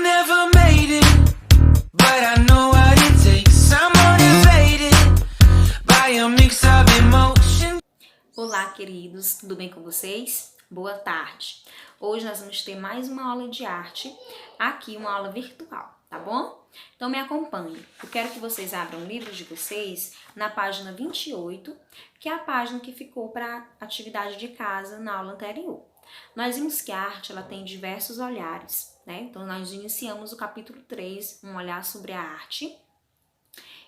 never made it, but I know what it takes. I'm motivated by a mix of emotion. Olá, queridos, tudo bem com vocês? Boa tarde. Hoje nós vamos ter mais uma aula de arte, aqui uma aula virtual, tá bom? Então me acompanhe. Eu quero que vocês abram o livro de vocês na página 28, que é a página que ficou para atividade de casa na aula anterior. Nós vimos que a arte ela tem diversos olhares, né? Então nós iniciamos o capítulo 3, um olhar sobre a arte,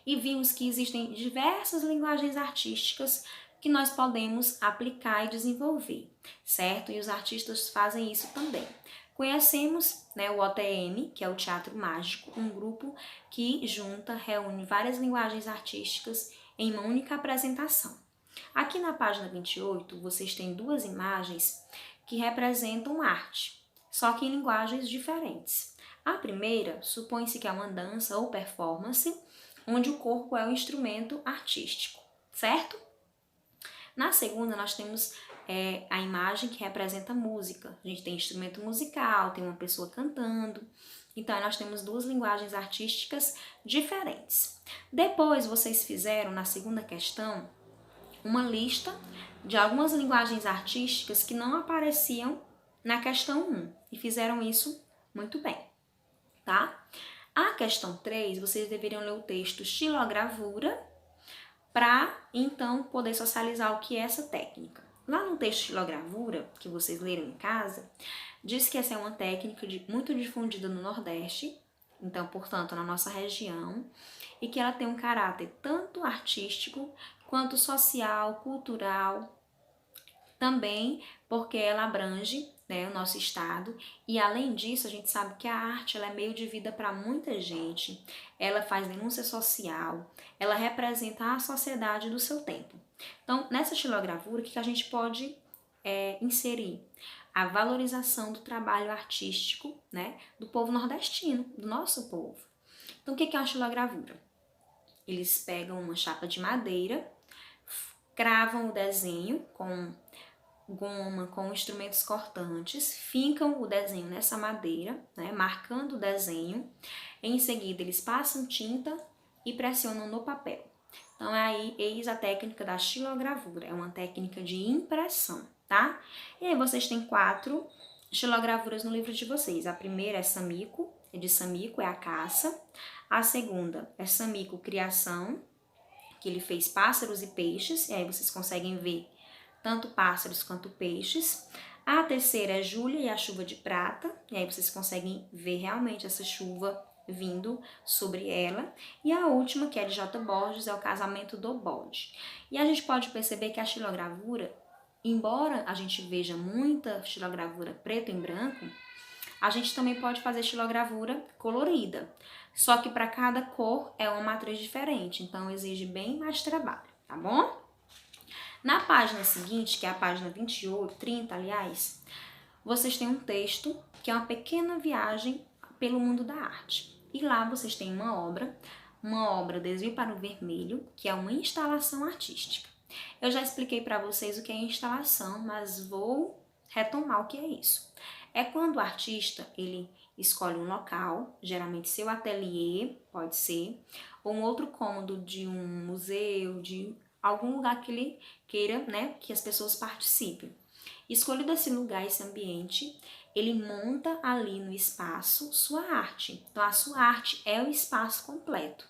e vimos que existem diversas linguagens artísticas que nós podemos aplicar e desenvolver, certo? E os artistas fazem isso também. Conhecemos, né, o OTM, que é o Teatro Mágico, um grupo que reúne várias linguagens artísticas em uma única apresentação. Aqui na página 28, vocês têm duas imagens que representam arte, só que em linguagens diferentes. A primeira supõe-se que é uma dança ou performance, onde o corpo é o instrumento artístico, certo? Na segunda, nós temos a imagem que representa música. A gente tem instrumento musical, tem uma pessoa cantando. Então, nós temos duas linguagens artísticas diferentes. Depois, vocês fizeram, na segunda questão, uma lista de algumas linguagens artísticas que não apareciam na questão 1. E fizeram isso muito bem, tá? A questão 3, vocês deveriam ler o texto xilogravura, para então poder socializar o que é essa técnica. Lá no texto xilogravura, que vocês leram em casa, diz que essa é uma técnica muito difundida no Nordeste, então, portanto, na nossa região, e que ela tem um caráter tanto artístico quanto social, cultural, também porque ela abrange, né, o nosso estado, e além disso a gente sabe que a arte ela é meio de vida para muita gente, ela faz denúncia social, ela representa a sociedade do seu tempo. Então, nessa xilogravura, o que a gente pode inserir? A valorização do trabalho artístico, né, do povo nordestino, do nosso povo. Então, o que é uma xilogravura? Eles pegam uma chapa de madeira, cravam o desenho com goma, com instrumentos cortantes, fincam o desenho nessa madeira, né, marcando o desenho. Em seguida, eles passam tinta e pressionam no papel. Então, aí, eis a técnica da xilogravura. É uma técnica de impressão, tá? E aí, vocês têm 4 xilogravuras no livro de vocês. A primeira é Samico, de Samico, é a caça. A segunda é Samico Criação, que ele fez pássaros e peixes. E aí, vocês conseguem ver tanto pássaros quanto peixes. A terceira é Júlia e a chuva de prata, e aí vocês conseguem ver realmente essa chuva vindo sobre ela. E a última, que é de J. Borges, é o casamento do bode. E a gente pode perceber que a xilogravura, embora a gente veja muita xilogravura preto em branco, a gente também pode fazer xilogravura colorida. Só que para cada cor é uma matriz diferente, então exige bem mais trabalho, tá bom? Na página seguinte, que é a página 30, aliás, vocês têm um texto que é uma pequena viagem pelo mundo da arte. E lá vocês têm uma obra Desvio para o Vermelho, que é uma instalação artística. Eu já expliquei para vocês o que é instalação, mas vou retomar o que é isso. É quando o artista, ele escolhe um local, geralmente seu ateliê, pode ser, ou um outro cômodo de um museu, de algum lugar que ele queira, né, que as pessoas participem. Escolhido esse lugar, esse ambiente, ele monta ali no espaço sua arte. Então, a sua arte é o espaço completo.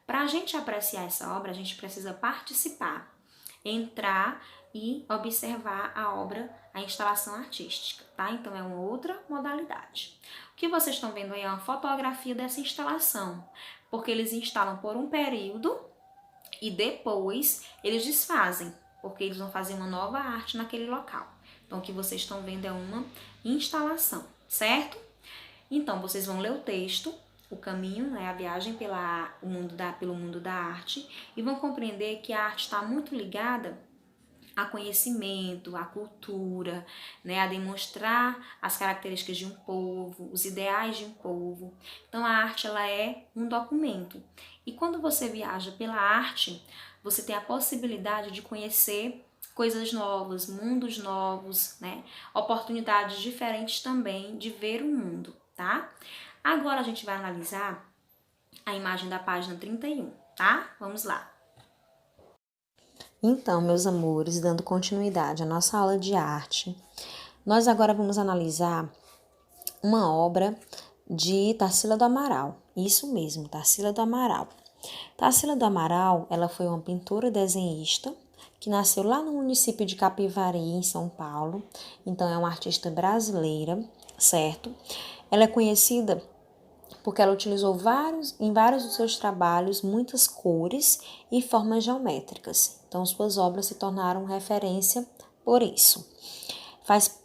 Para a gente apreciar essa obra, a gente precisa participar, entrar e observar a obra, a instalação artística, tá? Então, é uma outra modalidade. O que vocês estão vendo aí é uma fotografia dessa instalação, porque eles instalam por um período e depois eles desfazem, porque eles vão fazer uma nova arte naquele local. Então, o que vocês estão vendo é uma instalação, certo? Então, vocês vão ler o texto, o caminho, né, a viagem pelo mundo da arte, e vão compreender que a arte está muito ligada a conhecimento, a cultura, né, a demonstrar as características de um povo, os ideais de um povo. Então, a arte ela é um documento. E quando você viaja pela arte, você tem a possibilidade de conhecer coisas novas, mundos novos, né, oportunidades diferentes também de ver o mundo, tá? Agora a gente vai analisar a imagem da página 31, tá? Vamos lá. Então, meus amores, dando continuidade à nossa aula de arte, nós agora vamos analisar uma obra de Tarsila do Amaral. Isso mesmo, Tarsila do Amaral. Tarsila do Amaral, ela foi uma pintora e desenhista que nasceu lá no município de Capivari, em São Paulo. Então, é uma artista brasileira, certo? Ela é conhecida porque ela utilizou em vários dos seus trabalhos muitas cores e formas geométricas. Então, suas obras se tornaram referência por isso.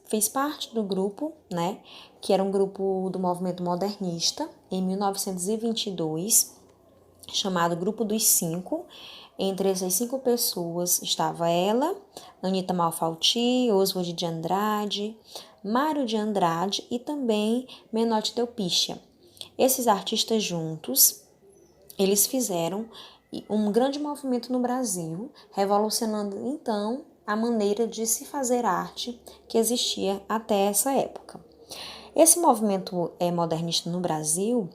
Fez parte do grupo, né, que era um grupo do movimento modernista, em 1922, chamado Grupo dos Cinco. Entre essas 5 pessoas estava ela, Anita Malfatti, Oswald de Andrade, Mário de Andrade e também Menotti Delpicia. Esses artistas juntos, eles fizeram um grande movimento no Brasil, revolucionando então a maneira de se fazer arte que existia até essa época. Esse movimento modernista no Brasil,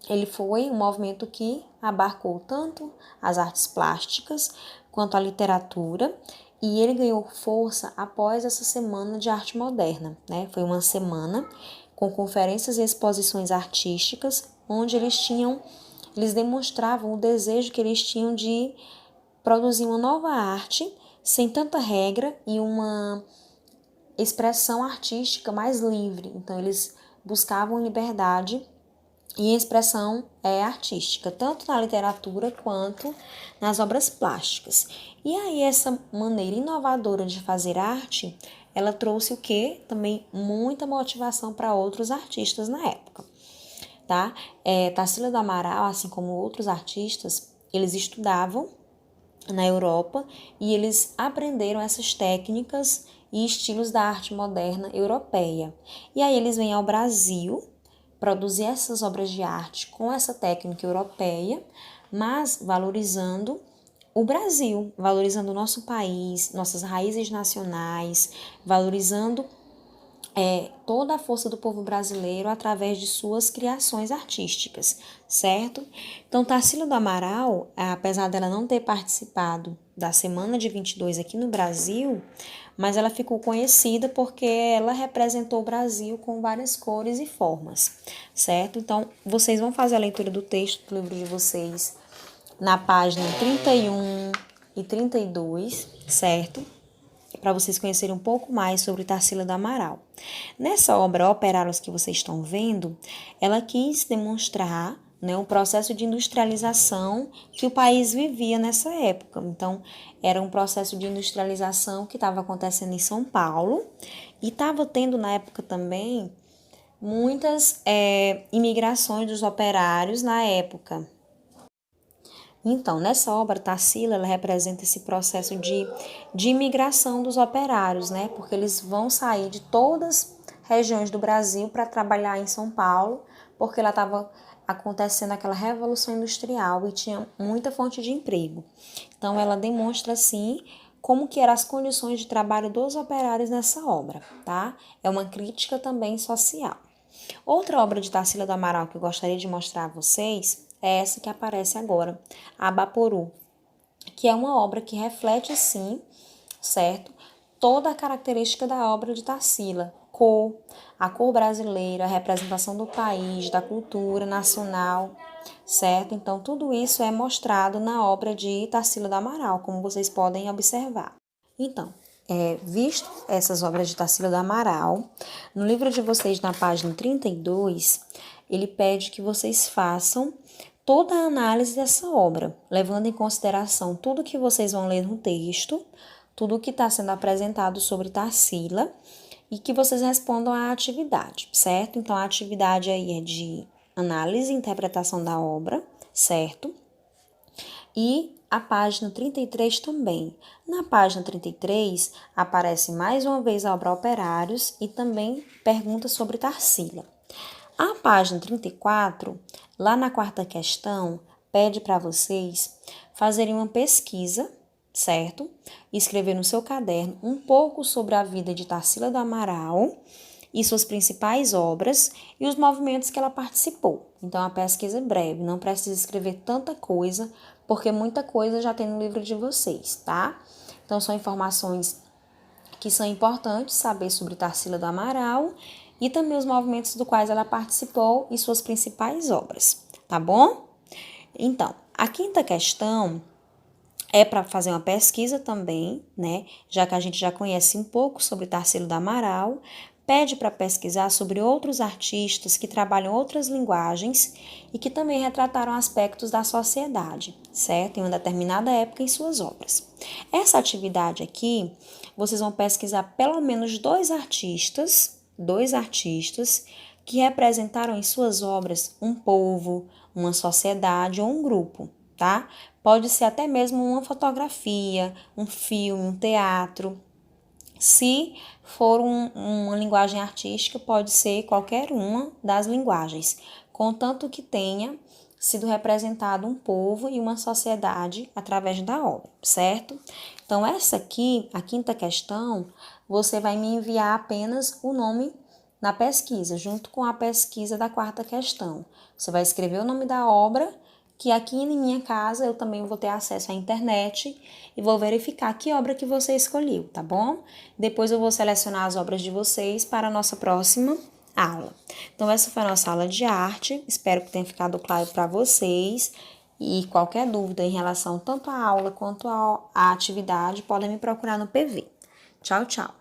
ele foi um movimento que abarcou tanto as artes plásticas quanto a literatura, e ele ganhou força após essa Semana de Arte Moderna, né? Foi uma semana com conferências e exposições artísticas, onde eles demonstravam o desejo que eles tinham de produzir uma nova arte sem tanta regra e uma expressão artística mais livre. Então, eles buscavam liberdade e expressão artística, tanto na literatura quanto nas obras plásticas. E aí, essa maneira inovadora de fazer arte, ela trouxe o quê? Também muita motivação para outros artistas na época, tá? Tarsila do Amaral, assim como outros artistas, eles estudavam na Europa e eles aprenderam essas técnicas e estilos da arte moderna europeia. E aí eles vêm ao Brasil produzir essas obras de arte com essa técnica europeia, mas valorizando o Brasil, valorizando o nosso país, nossas raízes nacionais, valorizando toda a força do povo brasileiro através de suas criações artísticas, certo? Então, Tarsila do Amaral, apesar dela não ter participado da Semana de 22 aqui no Brasil, mas ela ficou conhecida porque ela representou o Brasil com várias cores e formas, certo? Então, vocês vão fazer a leitura do texto do livro de vocês na página 31 e 32, certo? Para vocês conhecerem um pouco mais sobre Tarsila do Amaral. Nessa obra, Operários, que vocês estão vendo, ela quis demonstrar, né, o processo de industrialização que o país vivia nessa época. Então, era um processo de industrialização que estava acontecendo em São Paulo e estava tendo na época também muitas imigrações dos operários na época. Então, nessa obra, Tarsila, ela representa esse processo de imigração dos operários, né? Porque eles vão sair de todas as regiões do Brasil para trabalhar em São Paulo, porque lá estava acontecendo aquela revolução industrial e tinha muita fonte de emprego. Então, ela demonstra, assim, como que eram as condições de trabalho dos operários nessa obra, tá? É uma crítica também social. Outra obra de Tarsila do Amaral que eu gostaria de mostrar a vocês é essa que aparece agora, Abaporu, que é uma obra que reflete, sim, certo? Toda a característica da obra de Tarsila, a cor brasileira, a representação do país, da cultura nacional, certo? Então, tudo isso é mostrado na obra de Tarsila do Amaral, como vocês podem observar. Então, visto essas obras de Tarsila do Amaral, no livro de vocês, na página 32, ele pede que vocês façam toda a análise dessa obra, levando em consideração tudo que vocês vão ler no texto, tudo que está sendo apresentado sobre Tarsila, e que vocês respondam à atividade, certo? Então, a atividade aí é de análise e interpretação da obra, certo? E a página 33 também. Na página 33, aparece mais uma vez a obra Operários e também perguntas sobre Tarsila. A página 34, lá na quarta questão, pede para vocês fazerem uma pesquisa, certo? E escrever no seu caderno um pouco sobre a vida de Tarsila do Amaral e suas principais obras e os movimentos que ela participou. Então, é uma pesquisa breve, não precisa escrever tanta coisa, porque muita coisa já tem no livro de vocês, tá? Então, são informações que são importantes saber sobre Tarsila do Amaral e também os movimentos do quais ela participou e suas principais obras, tá bom? Então, a quinta questão é para fazer uma pesquisa também, né? Já que a gente já conhece um pouco sobre Tarsila do Amaral, pede para pesquisar sobre outros artistas que trabalham outras linguagens e que também retrataram aspectos da sociedade, certo? Em uma determinada época em suas obras. Essa atividade aqui, vocês vão pesquisar pelo menos dois artistas que representaram em suas obras um povo, uma sociedade ou um grupo, tá? Pode ser até mesmo uma fotografia, um filme, um teatro. Se for uma linguagem artística, pode ser qualquer uma das linguagens, contanto que tenha sido representado um povo e uma sociedade através da obra, certo? Então, essa aqui, a quinta questão, você vai me enviar apenas o nome na pesquisa, junto com a pesquisa da quarta questão. Você vai escrever o nome da obra, que aqui em minha casa eu também vou ter acesso à internet e vou verificar que obra que você escolheu, tá bom? Depois eu vou selecionar as obras de vocês para a nossa próxima aula. Então, essa foi a nossa aula de arte. Espero que tenha ficado claro para vocês. E qualquer dúvida em relação tanto à aula quanto à atividade, podem me procurar no PV. Tchau, tchau!